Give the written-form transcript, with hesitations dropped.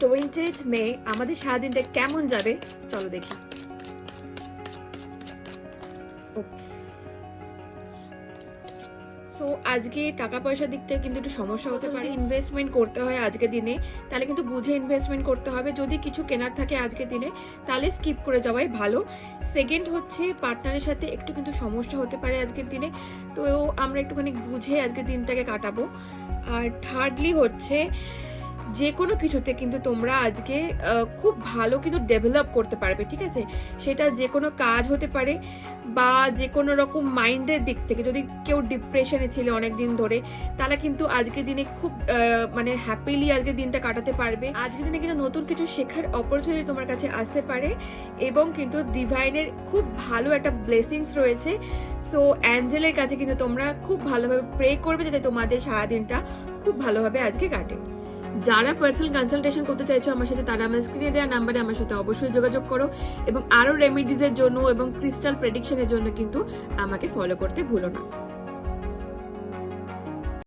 20th মে আমাদের সারাদিনটা কেমন যাবে চলো দেখি। সো আজকে টাকা পয়সার দিক থেকে কিন্তু একটু সমস্যা হতে পারে। ইনভেস্টমেন্ট করতে হয় আজকের দিনে, তাহলে কিন্তু বুঝে ইনভেস্টমেন্ট করতে হবে। যদি কিছু কেনার থাকে আজকের দিনে তাহলে স্কিপ করে যাওয়াই ভালো। সেকেন্ড হচ্ছে পার্টনারের সাথে একটু কিন্তু সমস্যা হতে পারে আজকের দিনে, তো আমরা একটুখানি বুঝে আজকের দিনটাকে কাটাবো। আর থার্ডলি হচ্ছে যে কোনো কিছুতে কিন্তু তোমরা আজকে খুব ভালো কিন্তু ডেভেলপ করতে পারবে, ঠিক আছে? সেটা যে কোনো কাজ হতে পারে বা যে কোনো রকম মাইন্ডের দিক থেকে। যদি কেউ ডিপ্রেশনে ছিল অনেক দিন ধরে, তারা কিন্তু আজকের দিনে খুব মানে হ্যাপিলি আজকের দিনটা কাটাতে পারবে। আজকের দিনে কিন্তু নতুন কিছু শেখার অপরচুনিটি তোমার কাছে আসতে পারে এবং কিন্তু ডিভাইনের খুব ভালো একটা ব্লেসিংস রয়েছে। সো অ্যাঞ্জেলের কাছে কিন্তু তোমরা খুব ভালোভাবে প্রে করবে যাতে তোমাদের সারাদিনটা খুব ভালোভাবে আজকে কাটে। যারা পার্সোনাল কনসালটেশন করতে চাইছো আমার সাথে, তারা আমার স্ক্রিনে দেওয়া নাম্বারে আমার সাথে অবশ্যই যোগাযোগ করো এবং আরো রেমেডিজের জন্য এবং ক্রিস্টাল প্রেডিকশনের জন্য কিন্তু আমাকে ফলো করতে ভুলো না।